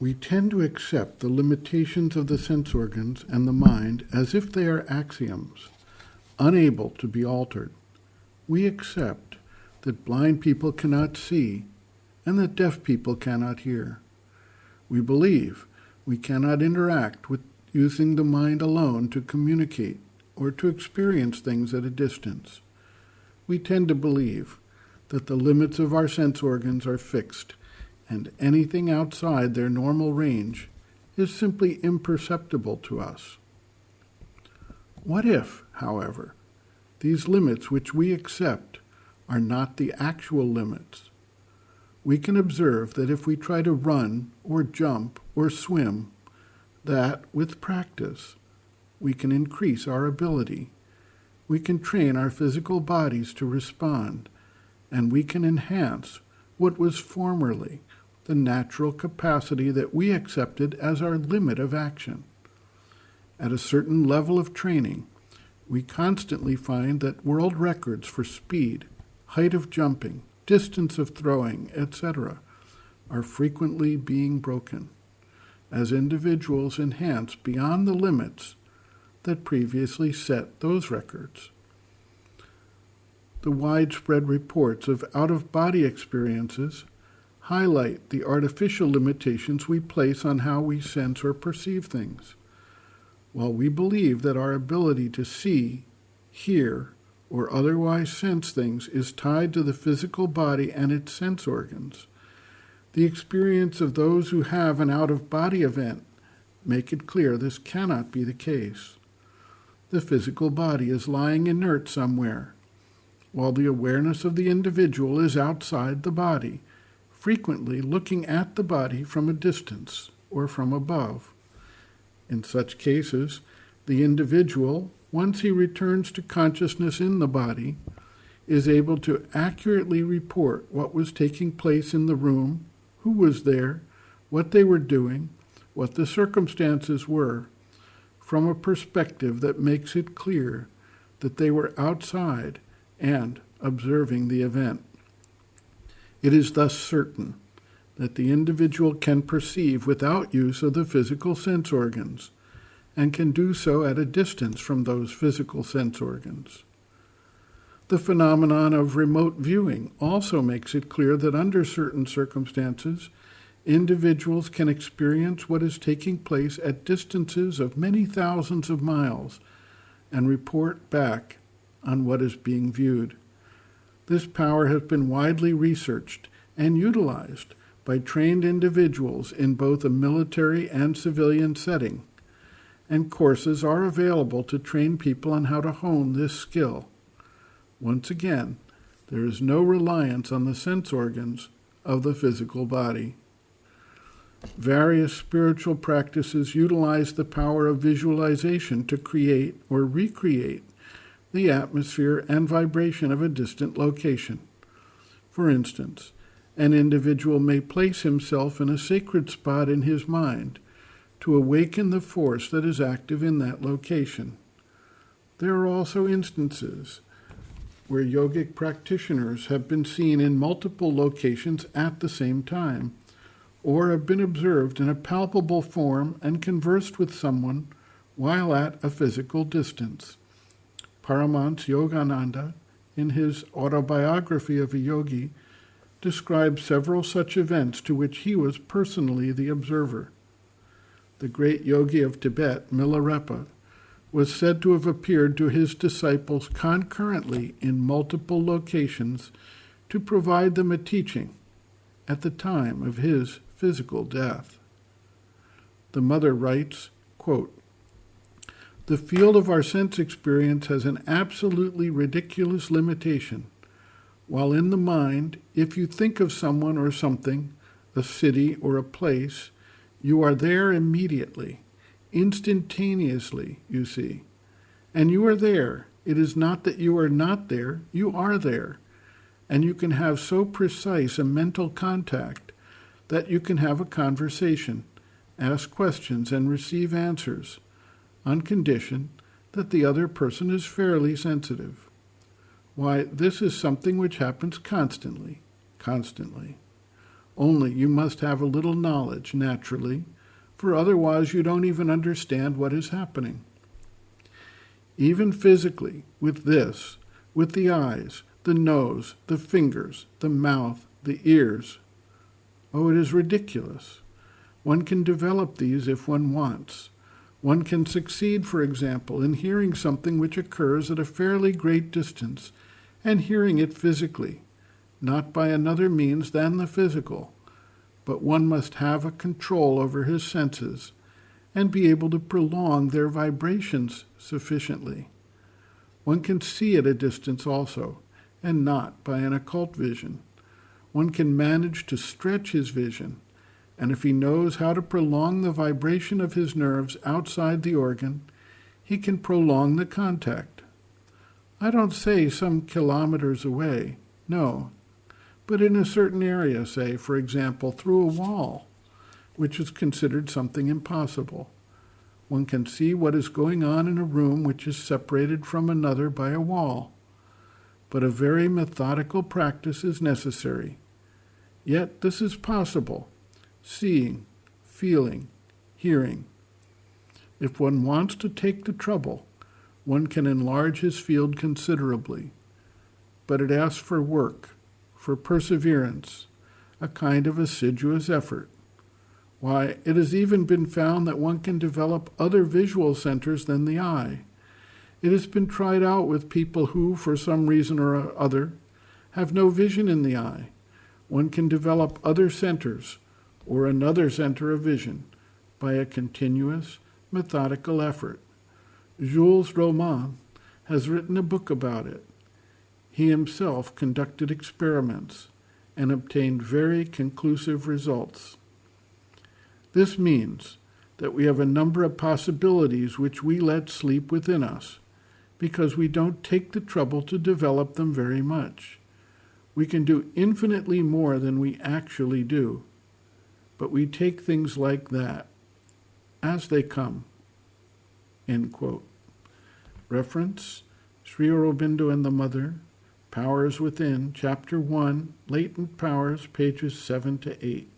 We tend to accept the limitations of the sense organs and the mind as if they are axioms, unable to be altered. We accept that blind people cannot see and that deaf people cannot hear. We believe we cannot interact with using the mind alone to communicate or to experience things at a distance. We tend to believe that the limits of our sense organs are fixed and anything outside their normal range is simply imperceptible to us. What if, however, these limits which we accept are not the actual limits? We can observe that if we try to run or jump or swim, that, with practice, we can increase our ability. We can train our physical bodies to respond, and we can enhance what was formerly the natural capacity that we accepted as our limit of action. At a certain level of training, we constantly find that world records for speed, height of jumping, distance of throwing, etc., are frequently being broken as individuals enhance beyond the limits that previously set those records. The widespread reports of out-of-body experiences highlight the artificial limitations we place on how we sense or perceive things. While we believe that our ability to see, hear, or otherwise sense things is tied to the physical body and its sense organs, the experience of those who have an out-of-body event make it clear this cannot be the case. The physical body is lying inert somewhere, while the awareness of the individual is outside the body, frequently looking at the body from a distance or from above. In such cases, the individual, once he returns to consciousness in the body, is able to accurately report what was taking place in the room, who was there, what they were doing, what the circumstances were, from a perspective that makes it clear that they were outside and observing the event. It is thus certain that the individual can perceive without use of the physical sense organs, and can do so at a distance from those physical sense organs. The phenomenon of remote viewing also makes it clear that under certain circumstances, individuals can experience what is taking place at distances of many thousands of miles and report back on what is being viewed. This power has been widely researched and utilized by trained individuals in both a military and civilian setting, and courses are available to train people on how to hone this skill. Once again, there is no reliance on the sense organs of the physical body. Various spiritual practices utilize the power of visualization to create or recreate the atmosphere and vibration of a distant location. For instance, an individual may place himself in a sacred spot in his mind to awaken the force that is active in that location. There are also instances where yogic practitioners have been seen in multiple locations at the same time, or have been observed in a palpable form and conversed with someone while at a physical distance. Paramahansa Yogananda, in his autobiography of a yogi, describes several such events to which he was personally the observer. The great yogi of Tibet, Milarepa, was said to have appeared to his disciples concurrently in multiple locations to provide them a teaching at the time of his physical death. The mother writes, quote, "The field of our sense experience has an absolutely ridiculous limitation. While in the mind, if you think of someone or something, a city or a place, you are there immediately, instantaneously, you see. And you are there. It is not that you are not there, you are there. And you can have so precise a mental contact that you can have a conversation, ask questions, and receive answers, on condition that the other person is fairly sensitive. Why, this is something which happens constantly. Only you must have a little knowledge, naturally, for otherwise you don't even understand what is happening. Even physically, with this, with the eyes, the nose, the fingers, the mouth, the ears. Oh, it is ridiculous. One can develop these if one wants. One can succeed, for example, in hearing something which occurs at a fairly great distance and hearing it physically, not by another means than the physical, but one must have a control over his senses and be able to prolong their vibrations sufficiently. One can see at a distance also, and not by an occult vision. One can manage to stretch his vision, and if he knows how to prolong the vibration of his nerves outside the organ, he can prolong the contact. I don't say some kilometers away, no, but in a certain area, say, for example, through a wall, which is considered something impossible. One can see what is going on in a room which is separated from another by a wall. But a very methodical practice is necessary. Yet this is possible, seeing, feeling, hearing. If one wants to take the trouble, one can enlarge his field considerably. But it asks for work, for perseverance, a kind of assiduous effort. Why, it has even been found that one can develop other visual centers than the eye. It has been tried out with people who, for some reason or other, have no vision in the eye. One can develop other centers, or another center of vision, by a continuous, methodical effort. Jules Roman has written a book about it. He himself conducted experiments and obtained very conclusive results. This means that we have a number of possibilities which we let sleep within us because we don't take the trouble to develop them very much. We can do infinitely more than we actually do, but we take things like that as they come. End quote. Reference, Sri Aurobindo and the Mother, Powers Within, Chapter 1, Latent Powers, pages 7 to 8.